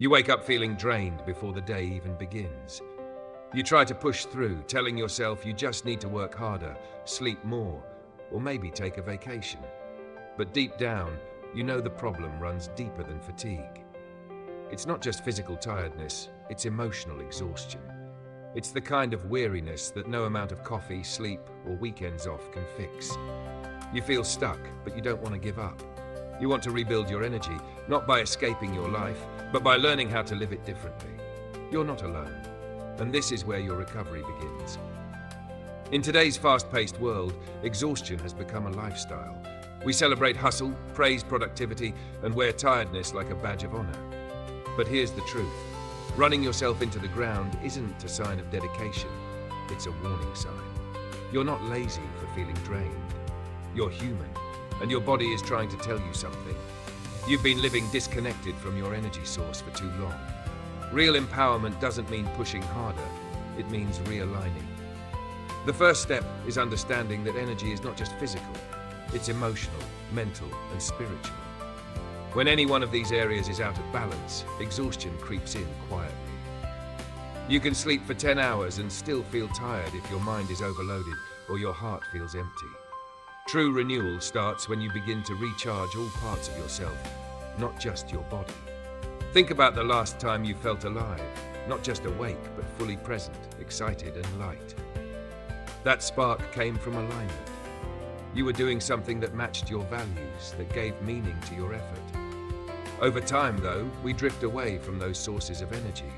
You wake up feeling drained before the day even begins. You try to push through, telling yourself you just need to work harder, sleep more, or maybe take a vacation. But deep down, you know the problem runs deeper than fatigue. It's not just physical tiredness, it's emotional exhaustion. It's the kind of weariness that no amount of coffee, sleep, or weekends off can fix. You feel stuck, but you don't want to give up. You want to rebuild your energy, not by escaping your life, but by learning how to live it differently. You're not alone, and this is where your recovery begins. In today's fast-paced world, exhaustion has become a lifestyle. We celebrate hustle, praise productivity, and wear tiredness like a badge of honor. But here's the truth. Running yourself into the ground isn't a sign of dedication. It's a warning sign. You're not lazy for feeling drained. You're human, and your body is trying to tell you something. You've been living disconnected from your energy source for too long. Real empowerment doesn't mean pushing harder. It means realigning. The first step is understanding that energy is not just physical. It's emotional, mental, and spiritual. When any one of these areas is out of balance, exhaustion creeps in quietly. You can sleep for 10 hours and still feel tired if your mind is overloaded or your heart feels empty. True renewal starts when you begin to recharge all parts of yourself, not just your body. Think about the last time you felt alive, not just awake, but fully present, excited, and light. That spark came from alignment. You were doing something that matched your values, that gave meaning to your effort. Over time, though, we drift away from those sources of energy.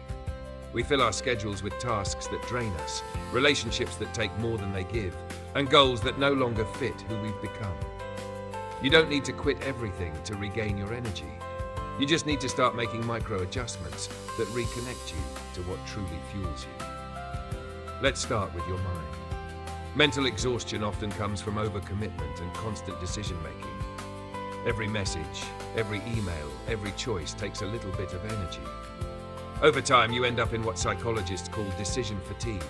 We fill our schedules with tasks that drain us, relationships that take more than they give, and goals that no longer fit who we've become. You don't need to quit everything to regain your energy. You just need to start making micro-adjustments that reconnect you to what truly fuels you. Let's start with your mind. Mental exhaustion often comes from overcommitment and constant decision-making. Every message, every email, every choice takes a little bit of energy. Over time, you end up in what psychologists call decision fatigue.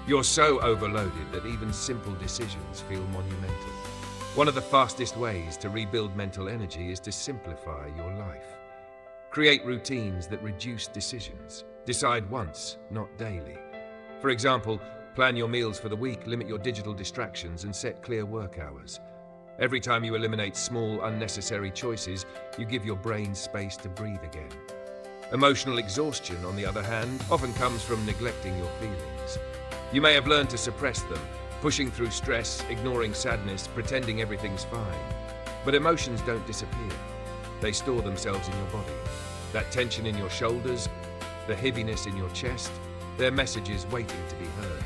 You're so overloaded that even simple decisions feel monumental. One of the fastest ways to rebuild mental energy is to simplify your life. Create routines that reduce decisions. Decide once, not daily. For example, plan your meals for the week, limit your digital distractions, and set clear work hours. Every time you eliminate small, unnecessary choices, you give your brain space to breathe again. Emotional exhaustion, on the other hand, often comes from neglecting your feelings. You may have learned to suppress them, pushing through stress, ignoring sadness, pretending everything's fine. But emotions don't disappear. They store themselves in your body. That tension in your shoulders, the heaviness in your chest, they're messages waiting to be heard.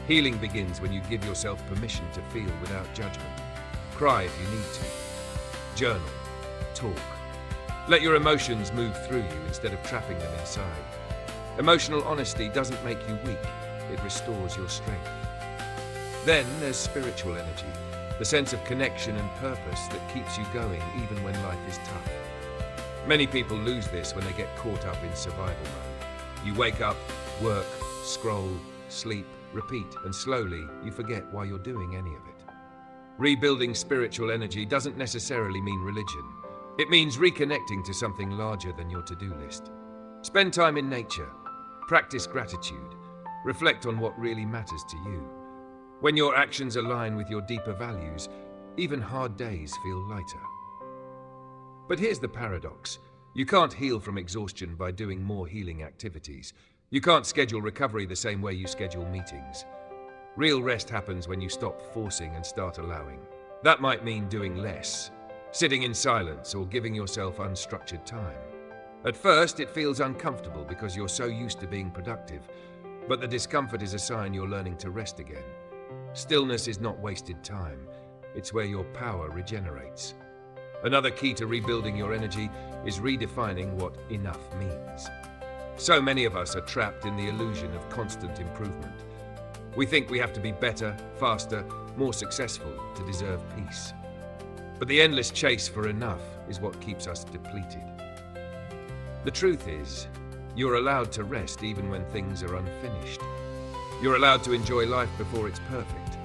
Healing begins when you give yourself permission to feel without judgment. Cry if you need to. Journal. Talk. Let your emotions move through you instead of trapping them inside. Emotional honesty doesn't make you weak. It restores your strength. Then there's spiritual energy, the sense of connection and purpose that keeps you going even when life is tough. Many people lose this when they get caught up in survival mode. You wake up, work, scroll, sleep, repeat, and slowly you forget why you're doing any of it. Rebuilding spiritual energy doesn't necessarily mean religion. It means reconnecting to something larger than your to-do list. Spend time in nature. Practice gratitude. Reflect on what really matters to you. When your actions align with your deeper values, even hard days feel lighter. But here's the paradox. You can't heal from exhaustion by doing more healing activities. You can't schedule recovery the same way you schedule meetings. Real rest happens when you stop forcing and start allowing. That might mean doing less, sitting in silence, or giving yourself unstructured time. At first, it feels uncomfortable because you're so used to being productive, but the discomfort is a sign you're learning to rest again. Stillness is not wasted time. It's where your power regenerates. Another key to rebuilding your energy is redefining what enough means. So many of us are trapped in the illusion of constant improvement. We think we have to be better, faster, more successful to deserve peace. But the endless chase for enough is what keeps us depleted. The truth is, you're allowed to rest even when things are unfinished. You're allowed to enjoy life before it's perfect.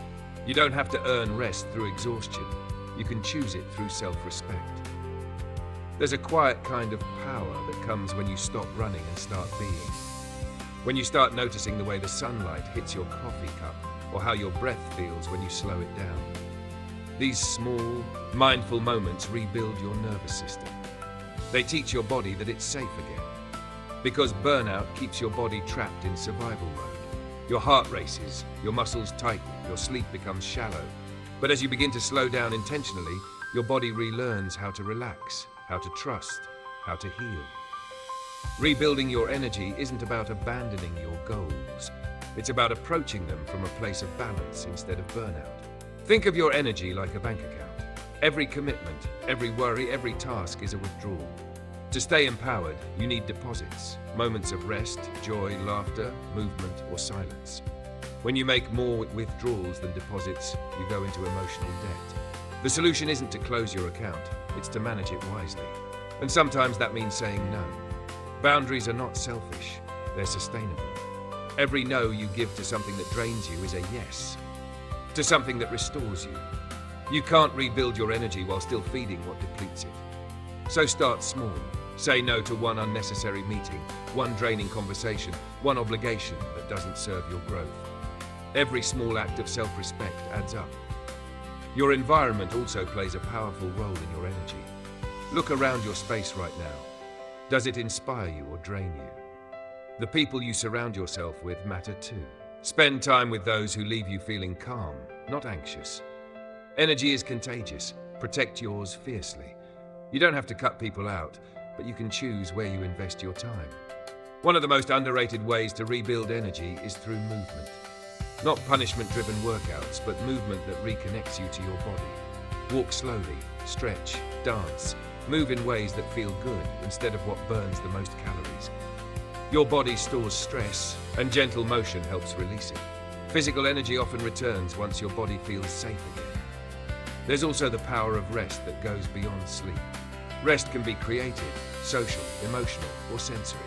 You don't have to earn rest through exhaustion. You can choose it through self-respect. There's a quiet kind of power that comes when you stop running and start being. When you start noticing the way the sunlight hits your coffee cup, or how your breath feels when you slow it down. These small, mindful moments rebuild your nervous system. They teach your body that it's safe again. Because burnout keeps your body trapped in survival mode. Your heart races, your muscles tighten, your sleep becomes shallow. But as you begin to slow down intentionally, your body relearns how to relax, how to trust, how to heal. Rebuilding your energy isn't about abandoning your goals. It's about approaching them from a place of balance instead of burnout. Think of your energy like a bank account. Every commitment, every worry, every task is a withdrawal. To stay empowered, you need deposits, moments of rest, joy, laughter, movement, or silence. When you make more withdrawals than deposits, you go into emotional debt. The solution isn't to close your account, it's to manage it wisely. And sometimes that means saying no. Boundaries are not selfish, they're sustainable. Every no you give to something that drains you is a yes, to something that restores you. You can't rebuild your energy while still feeding what depletes it. So start small. Say no to one unnecessary meeting, one draining conversation, one obligation that doesn't serve your growth. Every small act of self-respect adds up. Your environment also plays a powerful role in your energy. Look around your space right now. Does it inspire you or drain you? The people you surround yourself with matter too. Spend time with those who leave you feeling calm, not anxious. Energy is contagious. Protect yours fiercely. You don't have to cut people out, but you can choose where you invest your time. One of the most underrated ways to rebuild energy is through movement. Not punishment-driven workouts, but movement that reconnects you to your body. Walk slowly, stretch, dance, move in ways that feel good instead of what burns the most calories. Your body stores stress, and gentle motion helps release it. Physical energy often returns once your body feels safe again. There's also the power of rest that goes beyond sleep. Rest can be creative, social, emotional, or sensory.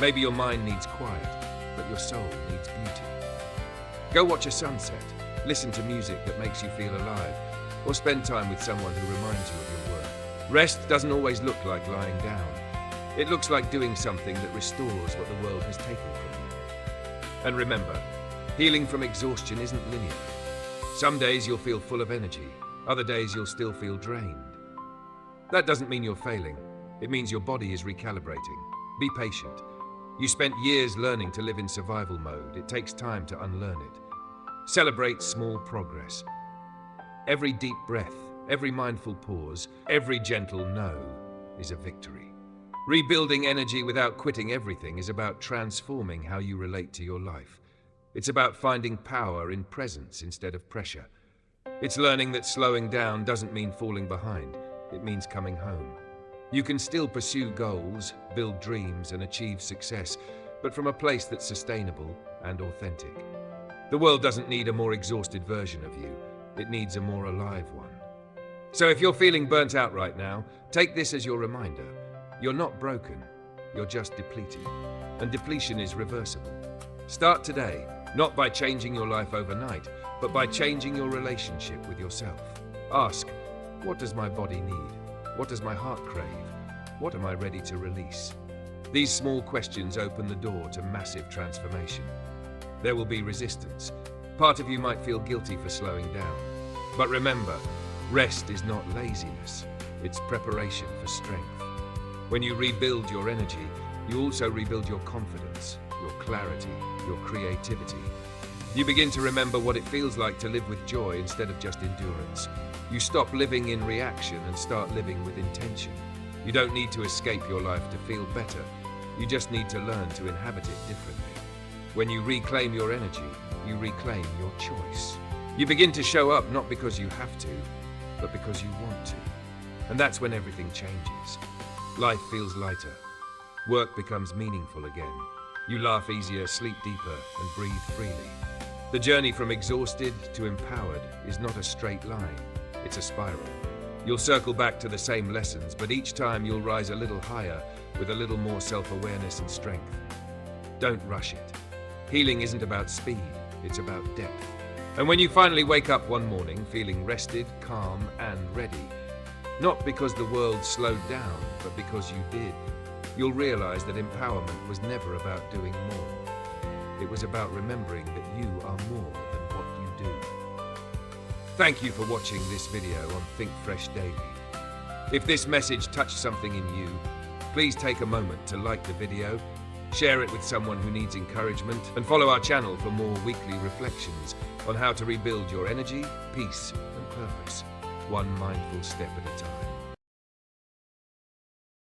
Maybe your mind needs quiet, but your soul needs beauty. Go watch a sunset, listen to music that makes you feel alive, or spend time with someone who reminds you of your worth. Rest doesn't always look like lying down. It looks like doing something that restores what the world has taken from you. And remember, healing from exhaustion isn't linear. Some days you'll feel full of energy, other days you'll still feel drained. That doesn't mean you're failing. It means your body is recalibrating. Be patient. You spent years learning to live in survival mode. It takes time to unlearn it. Celebrate small progress. Every deep breath, every mindful pause, every gentle no is a victory. Rebuilding energy without quitting everything is about transforming how you relate to your life. It's about finding power in presence instead of pressure. It's learning that slowing down doesn't mean falling behind. It means coming home. You can still pursue goals, build dreams, and achieve success, but from a place that's sustainable and authentic. The world doesn't need a more exhausted version of you. It needs a more alive one. So if you're feeling burnt out right now, take this as your reminder. You're not broken, you're just depleted. And depletion is reversible. Start today, not by changing your life overnight, but by changing your relationship with yourself. Ask, what does my body need? What does my heart crave? What am I ready to release? These small questions open the door to massive transformation. There will be resistance. Part of you might feel guilty for slowing down. But remember, rest is not laziness. It's preparation for strength. When you rebuild your energy, you also rebuild your confidence, your clarity, your creativity. You begin to remember what it feels like to live with joy instead of just endurance. You stop living in reaction and start living with intention. You don't need to escape your life to feel better. You just need to learn to inhabit it differently. When you reclaim your energy, you reclaim your choice. You begin to show up not because you have to, but because you want to. And that's when everything changes. Life feels lighter. Work becomes meaningful again. You laugh easier, sleep deeper, and breathe freely. The journey from exhausted to empowered is not a straight line. It's a spiral. You'll circle back to the same lessons, but each time you'll rise a little higher with a little more self-awareness and strength. Don't rush it. Healing isn't about speed, it's about depth. And when you finally wake up one morning feeling rested, calm, and ready, Not because the world slowed down, but because you did. You'll realize that empowerment was never about doing more. It was about remembering that you are more than what you do. Thank you for watching this video on Think Fresh Daily. If this message touched something in you, please take a moment to like the video, share it with someone who needs encouragement, and follow our channel for more weekly reflections on how to rebuild your energy, peace, and purpose, one mindful step at a time.